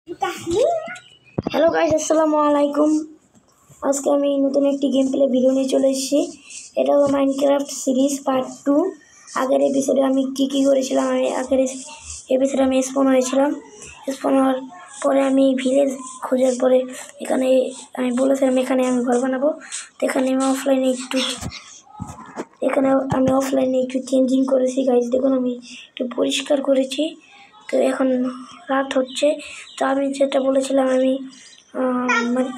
Hello guys, আসসালামু আলাইকুম। আজকে আমি নতুন একটি গেম প্লে ভিডিও নিয়ে চলে এসেছি। এটা হলো মাইনক্রাফট সিরিজ পার্ট 2। আগের এপিসোডে আমি কী করেছিলাম, আগের এপিসোডে আমি স্পন হয়েছিলাম। স্পন হওয়ার পরে আমি ভিলেজ খোঁজার পরে এখানে আমি বলেছিলাম এখানে আমি ঘর বানাবো। তো এখানে আমি অফলাইনে একটু চেঞ্জিং করেছি গাইস। দেখুন আমি একটু পরিষ্কার করেছি। তো এখন রাত হচ্ছে। তো আমি যেটা বলেছিলাম আমি মানে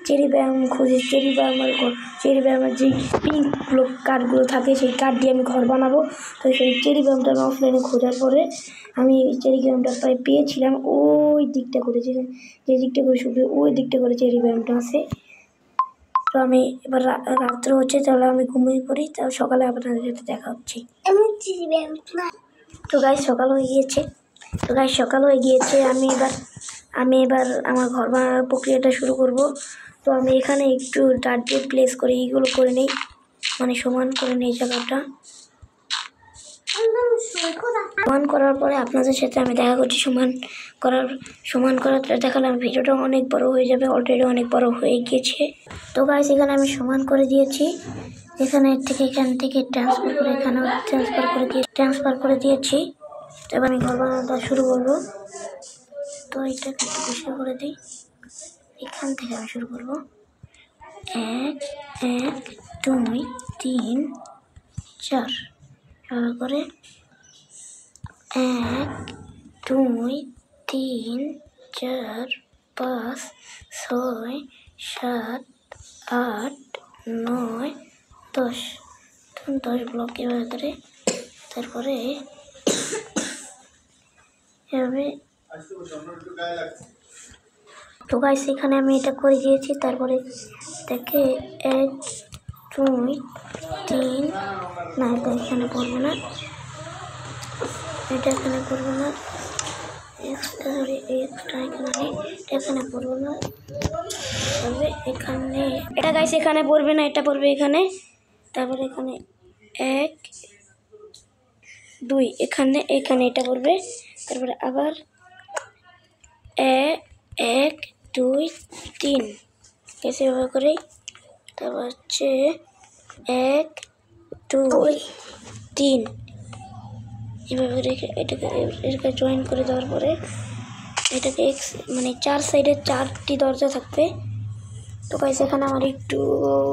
চেরি ব্যায়াম খুঁজি, চেরি ব্যায়ামের যে পিঙ্কগুলো কাঠগুলো থাকে সেই কাঠ দিয়ে আমি ঘর বানাবো। তো সেই চেরি ব্যায়ামটা আমি অফলাইনে খোঁজার পরে আমি চেরি ব্যায়ামটা প্রায় পেয়েছিলাম। ওই দিকটা করে যে দিকটা করে শুধু ওই দিকটা করে চেরি ব্যায়ামটা আছে। তো আমি এবার রাত্র হচ্ছে, তাহলে আমি ঘুমিয়ে পড়ি। তাহলে সকালে আপনাদের সাথে দেখা হচ্ছে। তো গাইস সকাল হয়ে গিয়েছে। আমি এবার আমার ঘর বানানোর প্রক্রিয়াটা শুরু করব। তো আমি এখানে একটু ডার্ট দিয়ে প্লেস করে এইগুলো করে নিই, মানে সমান করে নিই জায়গাটা। সমান করার পরে আপনাদের সাথে আমি দেখা করছি। সমান করাটা দেখালে আমি ভিডিওটা অনেক বড় হয়ে যাবে, অলরেডি অনেক বড় হয়ে গিয়েছে। তো গাইস এখানে আমি সমান করে দিয়েছি। এখান থেকে ট্রান্সফার করে এখানেও ট্রান্সফার করে দিয়েছি। এবার আমি ঘর বানানোটা শুরু করবো। তো এটাকে একটু বেশি করে দিই। এখান থেকে আমি শুরু করবো। 1 1 2 3 4 এভাবে করে 1 2 3 4 5 6 7 8 9 10 ব্লক এভাবে করে। তারপরে এভাবে। তো গাইস এখানে আমি এটা করে দিয়েছি। তারপরে দেখে 1 2 3 না, এটা এখানে পড়বে না, এটা এখানে পড়বে না, এখানে পড়বে না, তবে এখানে এটা গাইস এখানে পড়বে না, এটা পড়বে এখানে। তারপরে এখানে 1 2 এখানে এটা পড়বে। তারপরে আবার 1 2 3 এসে ব্যবহার করি। তারপর হচ্ছে 1 2 3 এভাবে রেখে এটাকে জয়েন করে দেওয়ার পরে এটাকে মানে 4 সাইডে 4টি দরজা থাকবে। তো গাইস এখানে আমার একটু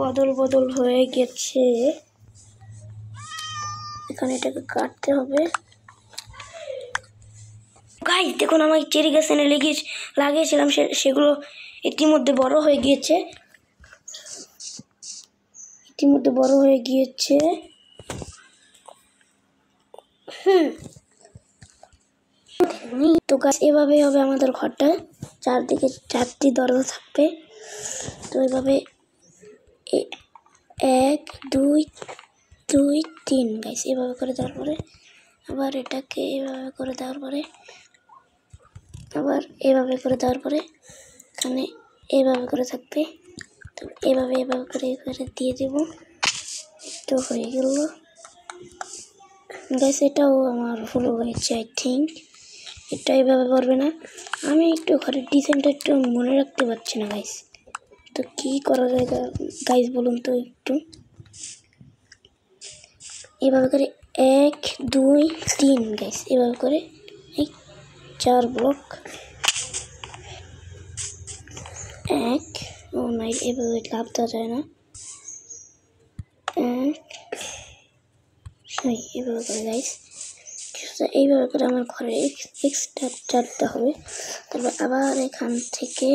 অদল বদল হয়ে গেছে। এখানে এটাকে কাটতে হবে। গাইস দেখুন আমার চেরি গাছ এনে লাগিয়েছিলাম, সেগুলো ইতিমধ্যে বড় হয়ে গিয়েছে। তো গাছ এভাবে হবে আমাদের ঘরটা। চারদিকে 4টি দরজা থাকবে। তো এভাবে 1 2 3 গাইস এভাবে করে দেওয়ার পরে আবার এটাকে এভাবে করে দেওয়ার পরে আবার এভাবে করে দেওয়ার পরে এখানে এভাবে করে থাকবে। তো এভাবে করে দিয়ে দেব। তো হয়ে গেল গাইস। এটাও আমার ভুল হয়েছে, আই থিঙ্ক এটা এভাবে পারবে না। আমি একটু ঘরের ডিজাইনটা একটু মনে রাখতে পারছি না গাইস। তো কি করা যায় গাইস বলুন তো একটু। এভাবে করে 1 2 3 গাইস এভাবে করে 4 ব্লক 1 ও নাই, এভাবে লাভ দেওয়া যায় না। 1 এভাবে করে গাইস। এইভাবে করে আমার ঘরে এক্সট্রা 4টা হবে। তারপর আবার এখান থেকে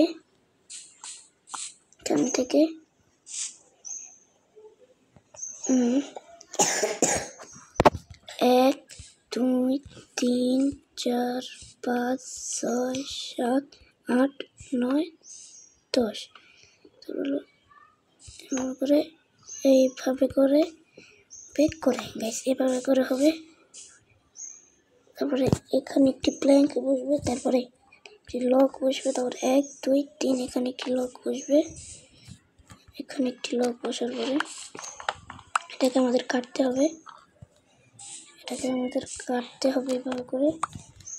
1 2 3 4 5 6 7 8 9 10 তারপর করে এইভাবে করে বেক করে গাইস এভাবে করে হবে। তারপরে এখানে একটি প্ল্যাঙ্ক বসবে, তারপরে একটি লক বসবে। তারপর 1 2 3 এখানে একটি লক বসবে। এখানে একটি লক বসার পরে এটাকে আমাদের কাটতে হবে এভাবে করে।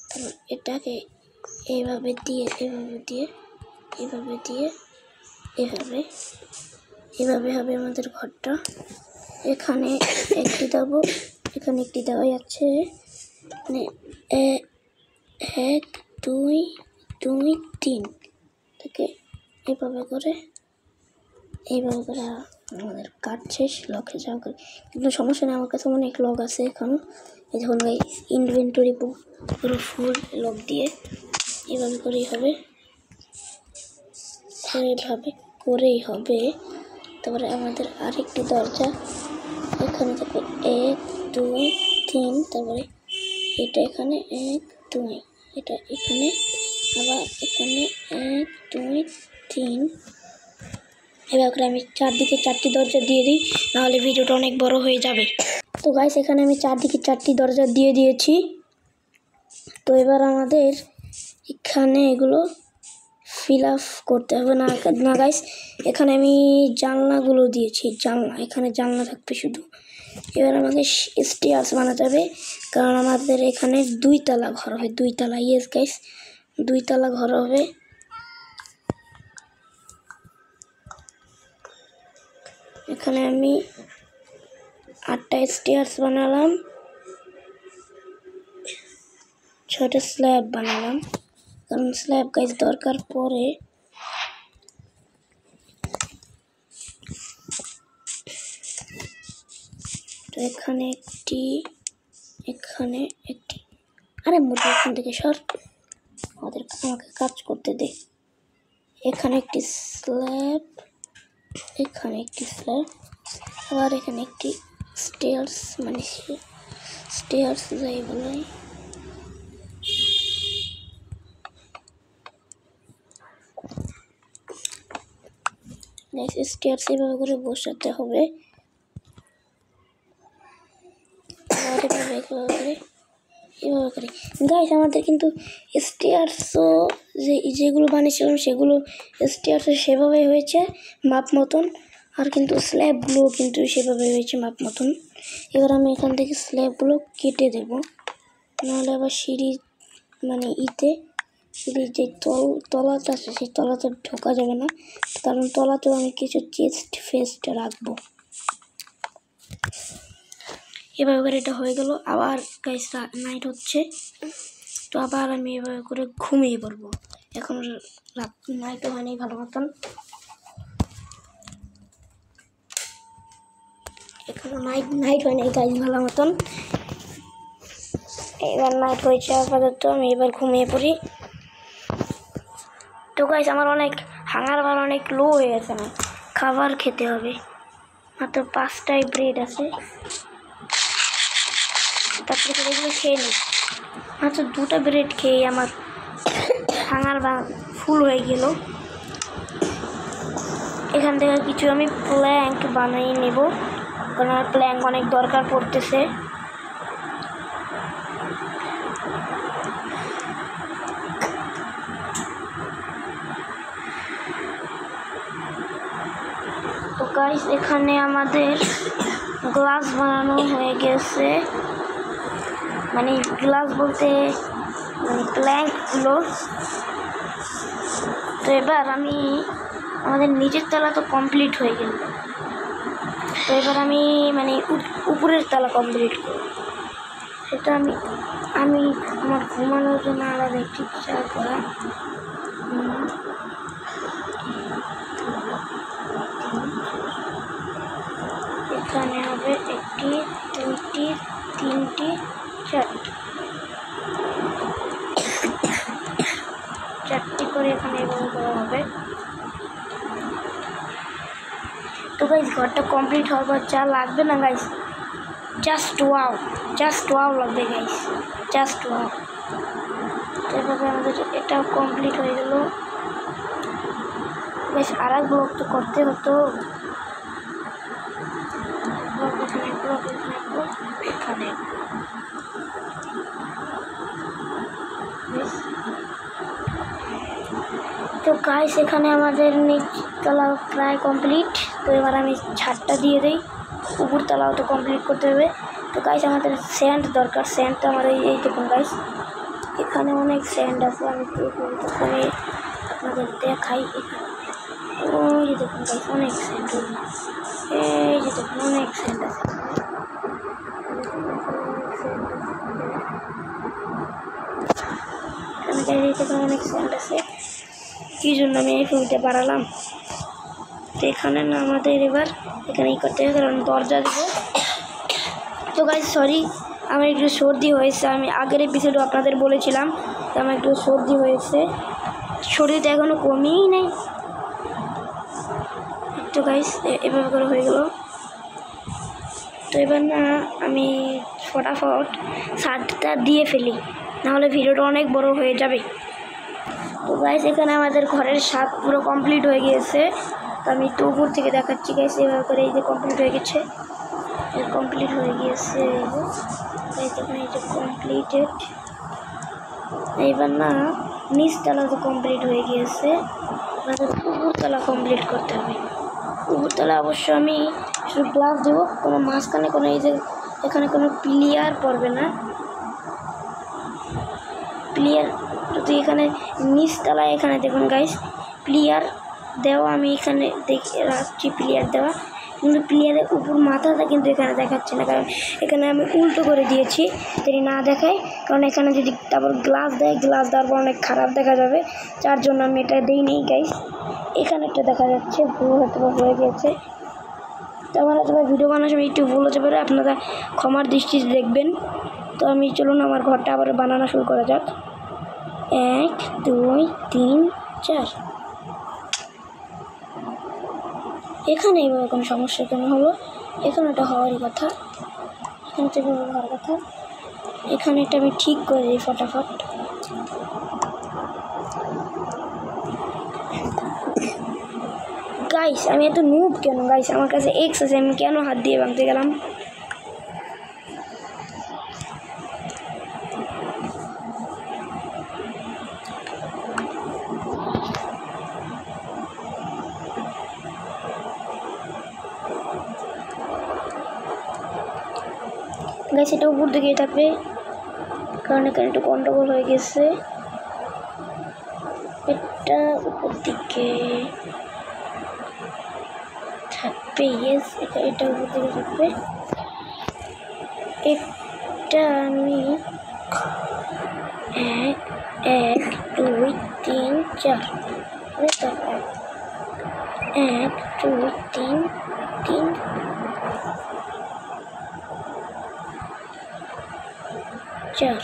তারপর এটাকে এইভাবে দিয়ে এইভাবে দিয়ে এইভাবে হবে আমাদের ঘরটা। এখানে একটি দেবো, এখানে একটি দেওয়া যাচ্ছে, মানে 1 2 2 3 থেকে এইভাবে করে আমাদের কাজ শেষ। লকে যাওয়া করে কিন্তু সমস্যা নেই, আমার কাছে অনেক লক আছে এখনো। এই যখন ইনভেন্টরি পুরো ফুল লক দিয়ে এইভাবে করেই হবে, তারপরে আমাদের আরেকটি দরজা এখানে থাকবে 1 2 3, তারপরে এটা এখানে 1 2, এটা এখানে, আবার এখানে 1 2 3। এবার করে আমি চারদিকে 4টি দরজা দিয়ে দিই, নাহলে ভিডিওটা অনেক বড় হয়ে যাবে। তো গাইস এখানে আমি চারদিকে 4টি দরজা দিয়ে দিয়েছি। তো এবার আমাদের এখানে এগুলো ফিল আপ করতে হবে না গাইস। এখানে আমি জানলাগুলো দিয়েছি, এখানে জানলা থাকবে শুধু। এবার আমাকে স্টেয়ার্স বানাতে হবে, কারণ আমাদের এখানে 2 তলা ঘর হবে, 2 তলা। ইয়েস গাইস, 2 তলা ঘর হবে। এখানে আমি 8টা স্টেয়ার্স বানালাম, 6টা স্ল্যাব বানালাম, কারণ স্ল্যাব গাইস দরকার পড়ে। তো এখানে একটি, আরে মুরগি এখান থেকে সর, আমাকে কাজ করতে দে। এখানে একটি স্ল্যাব, এখানে একটি স্ল্যাব, আবার এখানে একটি স্টেয়ার্স, মানে স্টেয়ার্স যাই বলে। স্টেয়ার্স এইভাবে করে বসাতে হবে, এভাবে করে গাইস। আমাদের কিন্তু স্টেয়ার্সও যেগুলো বানিয়েছিলাম সেগুলো স্টেয়ার্সও সেভাবে হয়েছে মাপ মতন, আর কিন্তু স্ল্যাবগুলোও কিন্তু সেভাবে হয়েছে মাপ মতন। এবার আমি এখান থেকে স্ল্যাবগুলো কেটে দেব, নাহলে আবার সিঁড়ি, মানে সিঁড়ির যে তলাটা আছে সেই তলাতে ঢোকা যাবে না, কারণ তলাতেও আমি কিছু চেস্ট ফেস্ট রাখবো। এভাবে করে এটা হয়ে গেল। আবার গাইস নাইট হচ্ছে, তো আবার আমি এভাবে করে ঘুমিয়ে পড়বো। এখন নাইটও হয়নি ভালো মতন, এখনো নাইট হয়নি গাইস ভালো মতন। এবার নাইট হয়েছে আপাতত, আমি এবার ঘুমিয়ে পড়ি। তো গাইস আমার হাঙার বার অনেক লো হয়ে গেছে, আমার খাবার খেতে হবে। মাত্র 5টাই ব্রেড আছে, তারপরে এগুলো খেয়ে নিই। মাত্র 2টা ব্রেড খেয়ে আমার হাঙার বা ফুল হয়ে গেল। এখান থেকে কিছু আমি প্ল্যাঙ্ক বানিয়ে নেব, কারণ আমার প্ল্যাঙ্ক অনেক দরকার পড়তেছে। তো গাইস এখানে আমাদের গ্লাস বানানো হয়ে গেছে, মানে গ্লাস বলতে মানে প্ল্যাঙ্কগুলো। তো এবার আমাদের নিচের তলা তো কমপ্লিট হয়ে গেল, তো এবার আমি মানে উপরের তলা কমপ্লিট করব। সেটা আমি আমার ঘুমানোর জন্য আলাদা একটি চা করা, এখানে হবে 1টি 2টি 3টি 4টি করে এখানে এভাবে করা হবে। তো গাইস ঘরটা কমপ্লিট হওয়ার পর যা লাগবে না গাইস, জাস্ট ওয়াও লাগবে গাইস, জাস্ট ওয়াও। তো এভাবে আমাদের এটাও কমপ্লিট হয়ে গেল গাইস। আর এক ব্লক তো করতে হতো, এখানে তো গাইস এখানে আমাদের নিচতলা প্রায় কমপ্লিট। তো এবার আমি ছাদটা দিয়ে দিই, উপরতলাও তো কমপ্লিট করতে হবে। তো গাইস আমাদের স্যান্ড দরকার, স্যান্ড তো আমার এই দেখুন গাইস, এখানে অনেক স্যান্ড আছে, আমি করে আপনাদের দেখাই। ওই যে দেখুন গাইস অনেক স্যান্ড, এই যে দেখুন অনেক স্যান্ড আছে। অনেক স্যান্ড আছে, কি জন্য আমি এই ফুলটা বাড়ালাম। তো এখানে না আমাদের এবার এখানে ই করতে হবে, কারণ দরজা দেবো। তো গাইস সরি, আমার একটু সর্দি হয়েছে, আমি আগের এপিসোডে আপনাদের বলেছিলাম যে আমার একটু সর্দি হয়েছে, সর্দিটা এখনও কমেই নেই। তো গাইস এভাবে করে হয়ে গেল। তো এবার না আমি ফটাফট শার্টটা দিয়ে ফেলি, নাহলে ভিডিওটা অনেক বড় হয়ে যাবে। তো গাইস এখানে আমাদের ঘরের ছাদ পুরো কমপ্লিট হয়ে গিয়েছে। তো আমি একটু উপর থেকে দেখাচ্ছি গাইস, এভাবে করে এই যে কমপ্লিট হয়ে গেছে, কমপ্লিট হয়ে গিয়েছে এই যে কমপ্লিটেড। এইবার না নিচতলা তো কমপ্লিট হয়ে গিয়েছে, আমাদের উপরতলা কমপ্লিট করতে হবে। উপরতলা অবশ্য আমি শুধু গ্লাস দেবো, কোনো মাঝখানে কোনো এই যে এখানে কোনো প্লেয়ার পড়বে না, প্লেয়ার যদি এখানে নিচতলায় এখানে দেখুন গাইস প্লেয়ার দেওয়া, আমি এখানে দেখে রাখছি প্লেয়ার দেওয়া, কিন্তু প্লেয়ারের উপর মাথাটা কিন্তু এখানে দেখাচ্ছে না, কারণ এখানে আমি উল্টো করে দিয়েছি যদি না দেখায়, কারণ এখানে যদি তারপর গ্লাস দেয়, গ্লাস দেওয়ার পর অনেক খারাপ দেখা যাবে, যার জন্য আমি এটা দিই নেই গাইস। এখানে একটা দেখা যাচ্ছে ভুল হতে হয়ে গেছে, তো আমার হয়তো ভিডিও বানানোর সময় একটু ভুল হতে পারে, আপনারা ক্ষমার দৃষ্টিতে দেখবেন। তো আমি চলুন আমার ঘরটা আবার বানানো শুরু করা যাক। 1 2 3 4, এখানে এইভাবে কোনো সমস্যা কেন হলো, এখানে এটা হওয়ারই কথা, এখানে তো এভাবে হওয়ার কথা, এখানে এটা আমি ঠিক করে দিই ফটাফট। গাইস আমি এত নুব কেন গাইস, আমার কাছে এক্স আছে, আমি কেন হাত দিয়ে ভাঙতে গেলাম। গাইস এটা উপর দিকে থাকবে, কারণ এখানে একটু গন্ডগোল হয়ে গেছে, এটা উপর দিকে থাকবে, ইয়েস এটা উপর দিকে থাকবে। এটা আমি 1 1 2 3 4, 1 2 3 3 4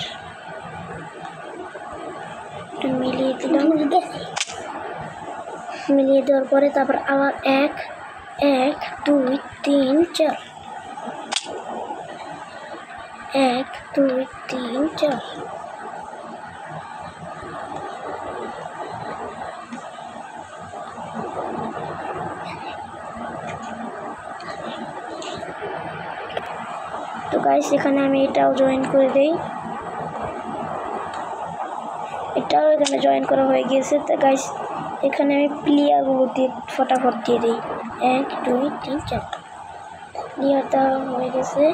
মিলিয়ে দিলাম, মিলিয়ে দেওয়ার পরে তারপর আবার 1 1 2 3 4, 1 2 3 4। তো গাইস এখানে আমি এটাও জয়েন করে দেই, এটাও এখানে জয়েন করা হয়ে গিয়েছে। তো গাইস এখানে আমি প্লেয়ারগুলো দিয়ে ফটাফট দিয়ে দিই, 1 2 3 4, প্লেয়ারটা হয়ে গেছে,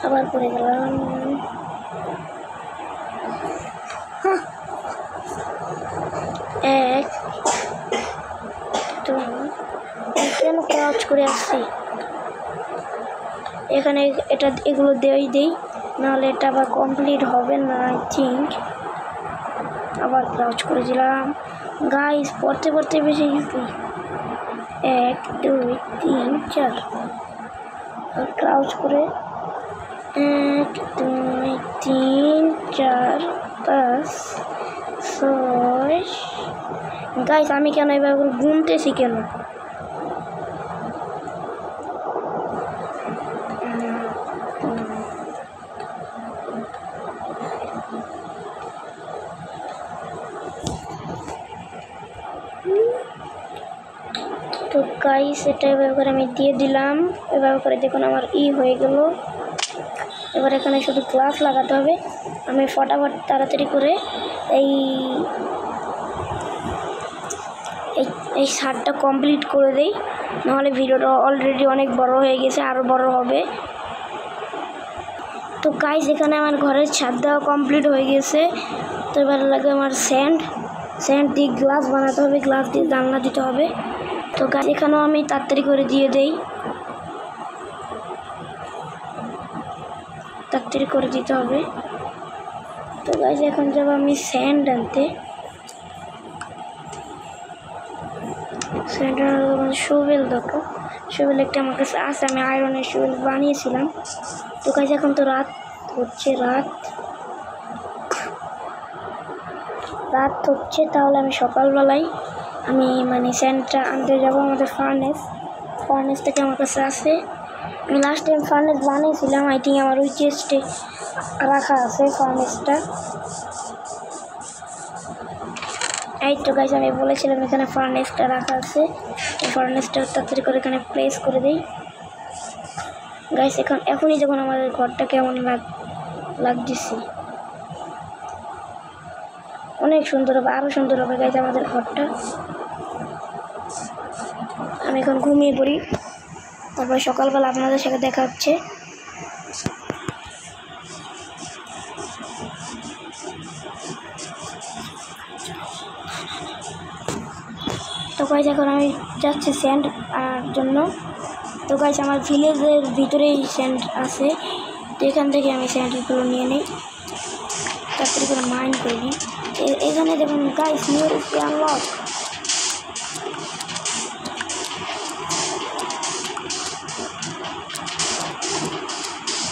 আবার করে গেলাম। এক তো কেন ক্রাউচ করে আসছি, এখানে এটা এগুলো দেই, নাহলে এটা আবার কমপ্লিট হবে না আই থিঙ্ক। আবার ক্রাউচ করে দিলাম গাইস, পড়তে বেশি গেছি। 1 2 3 4, ক্রাউচ করে 1 2 3 4 5 6। গাইস আমি কেন এভাবে গুনতেছি কেন, তো গাইস এটা এভাবে করে আমি দিয়ে দিলাম, এভাবে করে দেখুন আমার হয়ে গেল। এবার এখানে শুধু গ্লাস লাগাতে হবে, আমি ফটাফট তাড়াতাড়ি করে এই শার্টটা কমপ্লিট করে দেই, নাহলে ভিডিওটা অলরেডি অনেক বড় হয়ে গেছে, আরও বড় হবে। তো তো গাইস এখানে আমার ঘরের ছাদ দেওয়া কমপ্লিট হয়ে গেছে। তো এবার লাগবে আমার স্যান্ড দিয়ে গ্লাস বানাতে হবে, গ্লাস দিয়ে জানলা দিতে হবে। তো গাইস এখানেও আমি তাড়াতাড়ি করে দিয়ে দেই, তাড়াতাড়ি করে দিতে হবে। তো গাইস এখন যাব আমি স্যান্ড আনতে। স্যান্ড আনার শোভেল দেখো, শোভেল একটা আমার কাছে আছে, আমি আয়রনের শোভেল বানিয়েছিলাম। তো গাইস এখন তো রাত হচ্ছে, রাত হচ্ছে, তাহলে আমি সকালবেলায় আমি মানে স্যান্ডটা আনতে যাব। আমাদের ফার্নেস থেকে আমার কাছে আছে, আমি লাস্ট টাইম ফার্নেস বানিয়েছিলাম, আই থিঙ্ক আমার ওই চেস্টে রাখা আছে ফার্নেসটা। এই তো গাইস আমি বলেছিলাম এখানে ফার্নেসটা রাখা আছে, এই ফার্নেসটা তাড়াতাড়ি করে এখানে প্লেস করে দিই। গাইস এখনই যখন আমাদের ঘরটা কেমন লাগতেছে, অনেক সুন্দর হবে, আরও সুন্দর হবে গাইস আমাদের ঘরটা। আমি এখন ঘুমিয়ে পড়ি, তারপরে সকালবেলা আপনাদের সাথে দেখা হচ্ছে। তো গাইস এখন আমি যাচ্ছি স্যান্ড আনার জন্য। তো গাইস আমার ভিলেজের ভিতরেই স্যান্ড আছে, তো এখান থেকে আমি স্যান্ডগুলো নিয়ে নিই, তাড়াতাড়ি করে মাইন্ড করে নিই। এখানে দেখুন গাইস নিউ আনলক।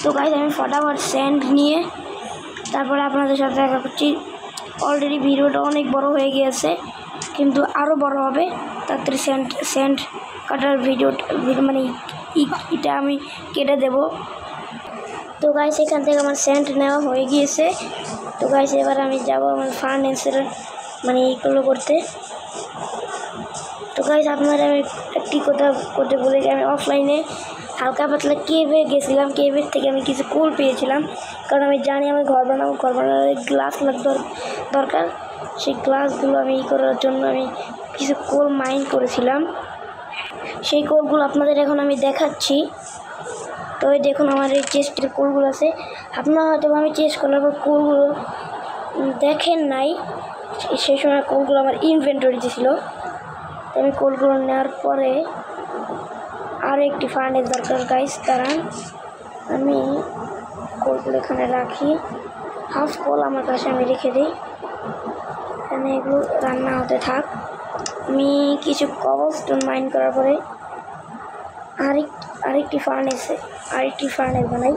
তো গাইস আমি ফটাফট স্যান্ড নিয়ে তারপরে আপনাদের সাথে দেখা করছি। অলরেডি ভিডিওটা অনেক বড় হয়ে গিয়েছে, কিন্তু আরও বড় হবে তাড়াতাড়ি। স্যান্ড কাটার ভিডিও মানে এটা আমি কেটে দেব। তো গাইস এখান থেকে আমার স্যান্ড নেওয়া হয়ে গিয়েছে। তো গাইস এবার আমি যাব আমার ফার্নেসের মানে এইগুলো করতে। তো গাইস আপনারা আমি একটি কথা করতে বলেছি, আমি অফলাইনে হালকা পাতলা কেভে গেছিলাম, কেভের থেকে আমি কিছু কোল পেয়েছিলাম, কারণ আমি জানি আমি ঘর বানানোর গ্লাস দরকার। সেই গ্লাসগুলো আমি করার জন্য আমি কিছু কোল মাইন করেছিলাম, সেই কোলগুলো আপনাদের এখন আমি দেখাচ্ছি। তো এই দেখুন আমার এই চেস্টের কোলগুলো আছে, আপনারা হয়তো আমি চেস্ট করার পর কোলগুলো দেখেন নাই, সেই সময় কোলগুলো আমার ইনভেন্টরিতে ছিল। তো আমি কোলগুলো নেওয়ার পরে আরও একটি ফার্নেস দরকার গাইস, দাঁড়ান আমি কোলগুলো এখানে রাখি। হাফ কোল আমার কাছে আমি রেখে দিই, এখানে এগুলো রান্না হতে থাক। আমি কিছু কবলস্টোন মাইন করার পরে আরেকটি ফার্নেস বানাই।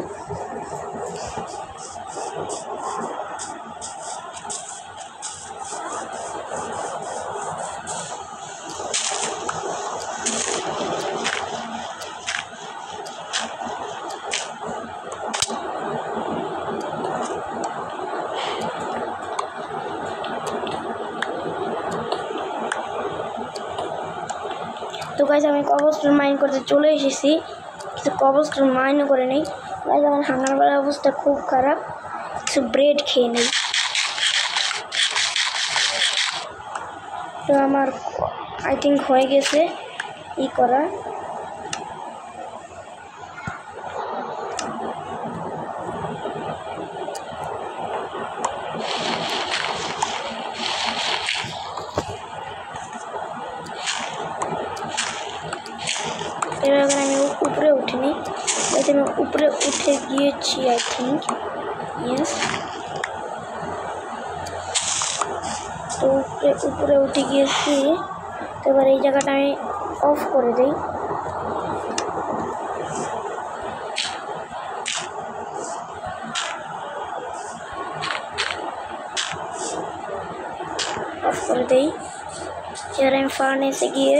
তো গাইস আমি কবলস্টোন মাইন করতে চলে এসেছি, কিছু কবলস্টোন মাইনও করে নেই। গাইস আমার হাঙ্গারবেলার অবস্থা খুব খারাপ, কিছু ব্রেড খেয়ে নেই। তো আমার আই থিঙ্ক হয়ে গেছে করা। এবার আমি উপরে উঠিনি, আমি উপরে উঠে গিয়েছি আই থিঙ্ক, ইয়েস। তো উপরে উঠে গিয়েছি। তো এবার এই জায়গাটা আমি অফ করে দিই। অফ করে দিই। এবার আমি ফার্নেসে গিয়ে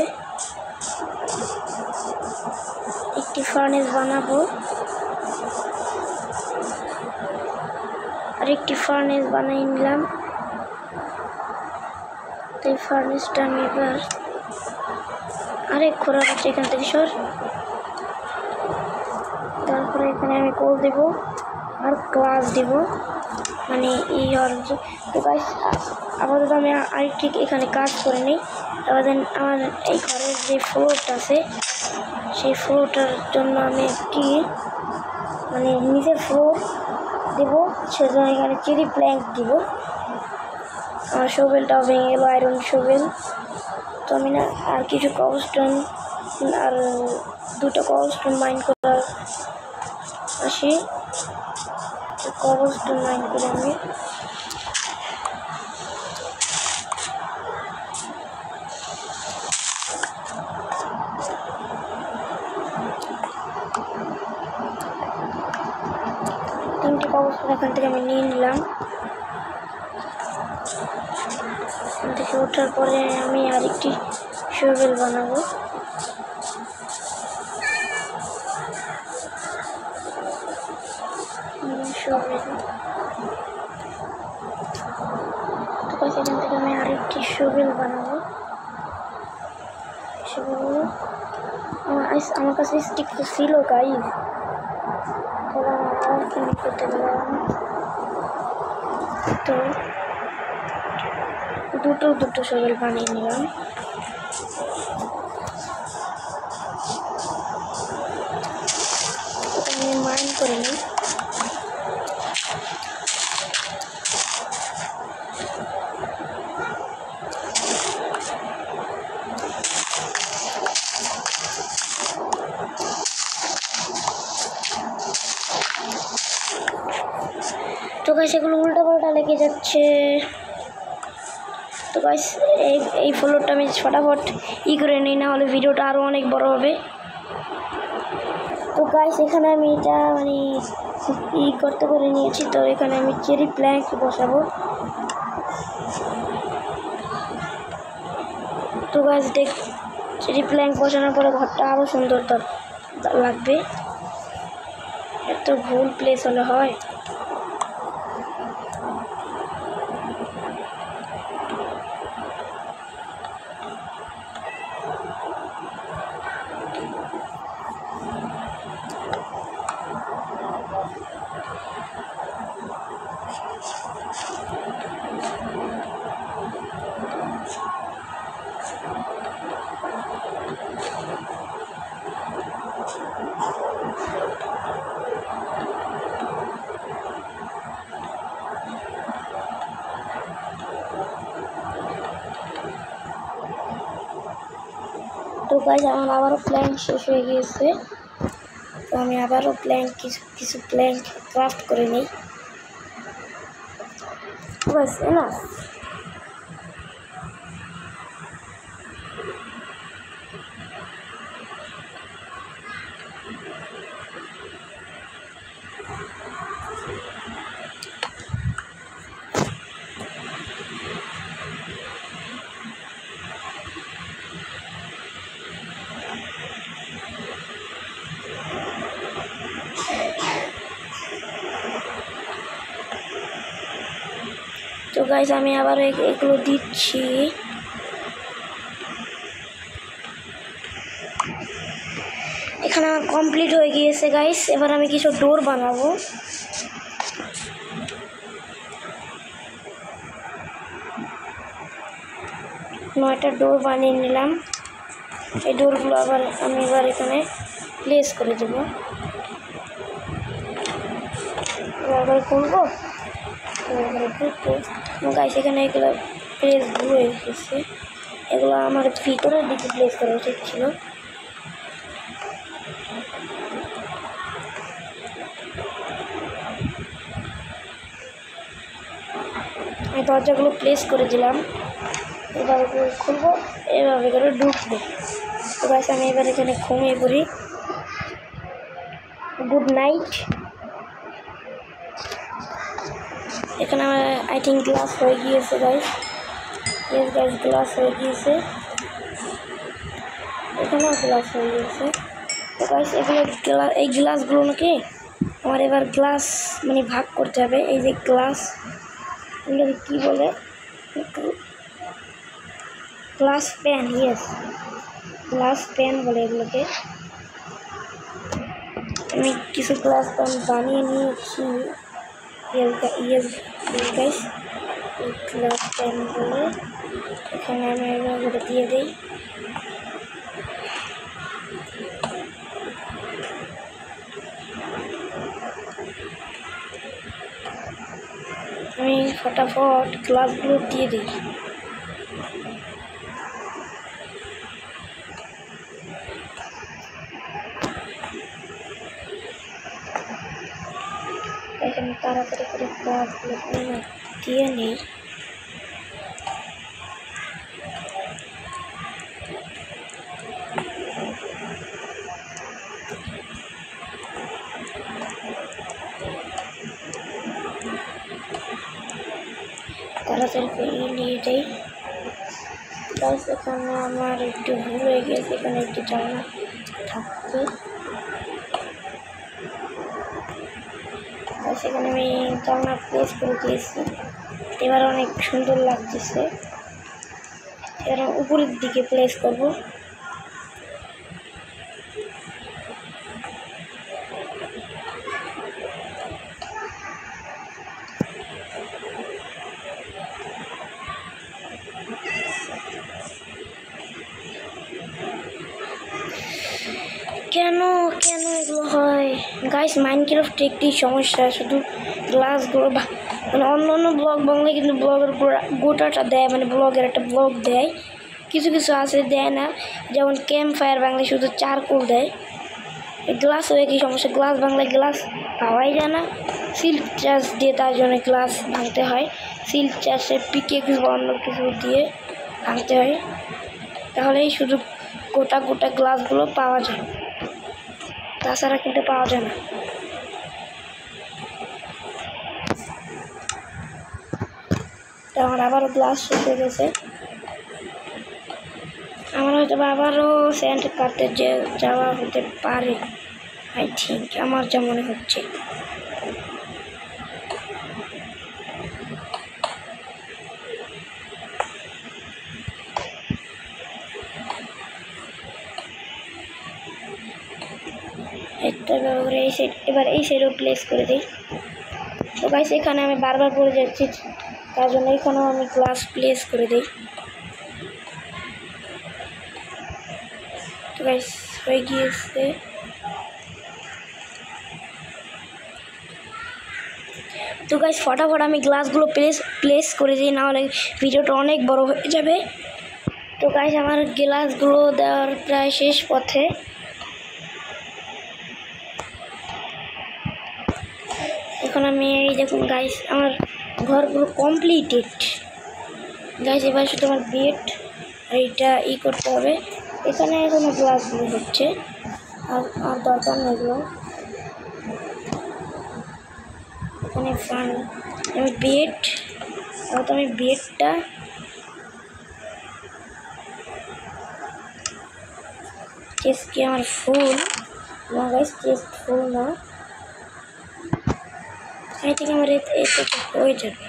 একটি ফার্নেস বানাবো, আরেকটি ফার্নেস বানিয়ে নিলাম। তো এই ফার্নেসটা আমি এবার আরেক খোরা হচ্ছে এখান থেকে সর, তারপরে এখানে আমি কোল দেব আর গ্লাস দেব, মানে এই হচ্ছে। তো গাইস আপাতত আমি আরেকটি এখানে কাজ করে নিই। এবার আমার এই ঘরের যে ফ্লোরটা আছে, সেই ফ্লোরটার জন্য আমি একটি মানে নিচের ফ্লোর দেব, সেজন্য এখানে চেরি প্ল্যাঙ্ক দিব। আমার শোভেলটাও ভেঙে গেল, আয়রন শোভেল। তো আমি না আর কিছু কবস্টোন আর 2টা কবস্টোন মাইন করার আসি। কবস্টোন মাইন করে আমি তিনটে কবস্টোন এখান থেকে আমি নিয়ে নিলাম। এখান থেকে ওঠার পরে আমি আরেকটি শোভেল বানাবো। এখান থেকে আমি আরেকটি শোভেল বানাবো। আমার কাছে স্টিক তো ছিল গাইজ, করতে গেলাম। তো দুটো শোভেল বানিয়ে নিলাম। আমি মাইন করে নিই। তো গাইস এগুলো উল্টাপাল্টা লেগে যাচ্ছে। তো গাইস এই ফ্লোরটা আমি ফটাফট করে নিই, না হলে ভিডিওটা আরও অনেক বড় হবে। তো গাইস এখানে আমি এটা মানে করতে করে নিয়েছি। তো এখানে আমি চেরি প্ল্যাঙ্ক বসাবো। তো গাইস চেরি প্ল্যাঙ্ক বসানোর পরে ঘরটা আরও সুন্দর লাগবে। এত ভুল প্লেস হলে হয়। তো গাইস আমার আবারও প্ল্যাঙ্ক শেষ হয়ে গিয়েছে। তো আমি আবারও কিছু প্ল্যাঙ্ক ক্রাফট করে নিই। বাস না তো গাইস আমি আবার এগুলো দিচ্ছি। এখানে আমার কমপ্লিট হয়ে গিয়েছে গাইস। এবার আমি কিছু ডোর বানাবো। নয়টা ডোর বানিয়ে নিলাম। এই ডোরগুলো আমি এবার এখানে প্লেস করে দেব। এবার খুলবো। গাইস এখানে এগুলো প্লেস হয়ে গেছে। এগুলো আমার ভিতরের দিকে প্লেস করা উচিত ছিল। আমি দরজাগুলো প্লেস করে দিলাম। এবার খুলবো, এভাবে করে ঢুকবো। তো গাইস আমি এবার এখানে ঘুমিয়ে পড়ি। Good night. এখানে আমার আই থিঙ্ক গ্লাস হয়ে গিয়েছে গাইস। ইয়েস গাইস গ্লাস হয়ে গিয়েছে। এখানেও গ্লাস হয়ে গিয়েছে। তো গাইস এই গ্লাসগুলো নাকি আমার এবার গ্লাস মানে ভাগ করতে হবে। এই যে গ্লাস, এগুলোকে কী বলে? Glass pan. Yes glass pan বলে এগুলোকে। আমি কিছু গ্লাস প্যান বানিয়ে নিয়েছি। ইয়েস গাইস গ্লাস প্যান বলে এখানে আমি এগুলো দিয়ে দিই। ফটাফট গ্লাসগুলো দিয়ে দিই। এখন তাড়াতাড়ি করে গ্লাসগুলো দিয়ে নিই। তাড়াতাড়ি করে নিয়ে যাই। গাইস এখানে আমার একটু ভুল হয়ে গেছে, এখানে একটি জানলা থাকবে। সেখানে আমি জানলা প্লেস করে দিয়েছি। এবার অনেক সুন্দর লাগতেছে। এবার উপরের দিকে প্লেস করব। কেন কেন এগুলো হয় গাইস? মাইনক্রাফটে একটি সমস্যা, শুধু গ্লাসগুলো মানে অন্য ব্লগ বাংলায় কিন্তু ব্লগের গোটাটা দেয়, মানে ব্লগের একটা ব্লগ দেয়। কিছু কিছু আছে দেয় না, যেমন ক্যাম্প ফায়ার বাংলায় শুধু চারকোল দেয়। গ্লাস হয়ে কি সমস্যা? গ্লাস বাংলায় গ্লাস পাওয়াই যায় না। সিল্ক চার্জ দিয়ে তার জন্য গ্লাস ভাঙতে হয়। সিল্ক চার্জে পিকেক্স বা অন্য কিছু দিয়ে ভাঙতে হয়, তাহলেই শুধু গোটা গ্লাসগুলো পাওয়া যায়, তাছাড়া কিন্তু পাওয়া যায় না। আমার আবারও গ্লাস শেষ হয়ে গেছে। আমার হয়তো আবারও স্যান্ড কাটতে যাওয়া হতে পারে, আই থিঙ্ক, আমার যা মনে হচ্ছে। এবার এই সাইডও প্লেস করে দিই। তো গাইস এখানে আমি বারবার পড়ে যাচ্ছি, তার জন্য এখানেও আমি গ্লাস প্লেস করে দিই। তো গাইস হয়ে গিয়েছে। তো গাইস ফটাফট আমি গ্লাসগুলো প্লেস করে দিই, না হলে ভিডিওটা অনেক বড় হয়ে যাবে। তো গাইস আমার গ্লাসগুলো দেওয়ার প্রায় শেষ পথে। এখন আমি এই দেখুন গাইস আমার ঘরগুলো কমপ্লিটেড। গাইস এবার শুধু আমার বেড এইটা করতে হবে। এখানে এখনো গ্লাসগুলো হচ্ছে, আর দরকার নেই এগুলো। এখানে আমি বেডটা চেস্ট কি আমার ফুল না গাইস? চেস্ট ফুল না, আই থিঙ্ক আমার এতে হয়ে যাবে।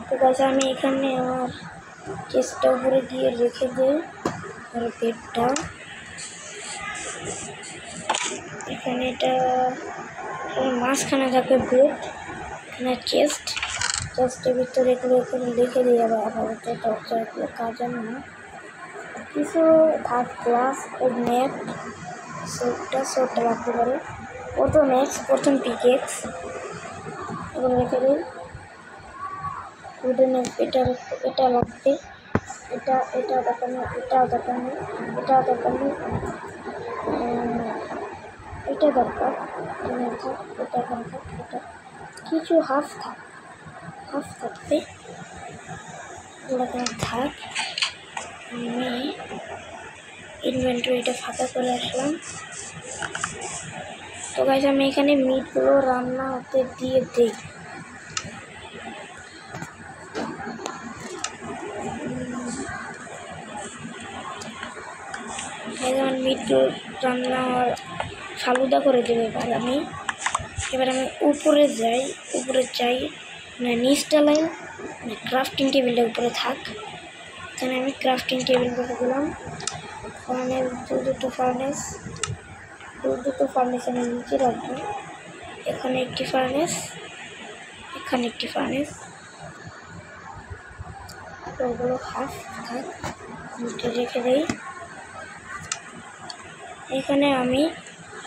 তো গাইস আমি এখানে আমার চেস্টটা উপরে দিয়ে রেখে দিই, আর বেডটা এখানে, এটা মাঝখানে থাকবে বেড, এখানে চেস্টের ভিতরে এগুলো এখানে লিখে দিই। আপাতত দরজাগুলো কাজের না, কিছু থার্ড ক্লাস ম্যাপ সোটটা রাখতে পারে। প্রথম পিকেক্স এগুলো রেখে দিই। উডেন এটা লাগবে, এটা দরকার নেই, এটাও দরকার নেই, এটাও দরকার নেই, এটা দরকার, এটা এখানে থাক, এটা কিছু হাফ থাকবে, এগুলো এখানে থাক। আমি ইনভেন্টরিটা ফাঁকা করে আসলাম। তো গাইস আমি এখানে মিটগুলো রান্না হতে দিয়ে দিই। এখন মিটগুলো রান্না ফালুদা করে দেবো। এবার আমি উপরে যাই, মানে নিচটা লাইন ক্রাফটিং টেবিলটা উপরে থাক। এখানে আমি ক্রাফটিং টেবিল করে দিলাম। দুটো ফার্নেস আমি নিচে রাখবো। এখানে একটি ফার্নেস, এখানে একটি ফার্নেস, ওগুলো হাফ থাক, নিচে রেখে দিই। এখানে আমি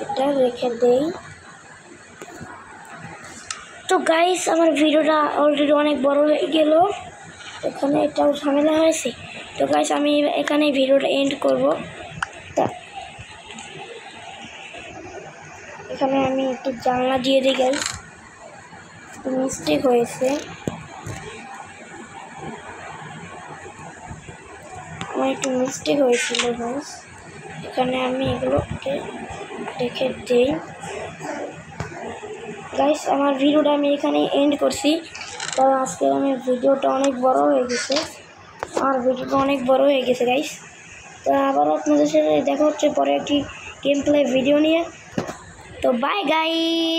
এটা রেখে দেই। তো গাইস আমার ভিডিওটা অলরেডি অনেক বড় হয়ে গেল, এখানে এটাও ঝামেলা হয়েছে। তো গাইস আমি এখানে ভিডিওটা এন্ড করব। তা এখানে আমি একটু জানলা দিয়ে দিই গাইস, মিস্টেক হয়েছে, আমার একটু মিস্টেক হয়েছিল গাইস। এখানে আমি এগুলোকে রেখে দিই। গাইস আমার ভিডিওটা আমি এখানে এন্ড করছি, কারণ আজকে আমার ভিডিওটা অনেক বড় হয়ে গেছে, গাইস। তো আবার আপনাদের সাথে দেখা হচ্ছে পরে একটি গেম প্লে ভিডিও নিয়ে। তো বাই গাইস।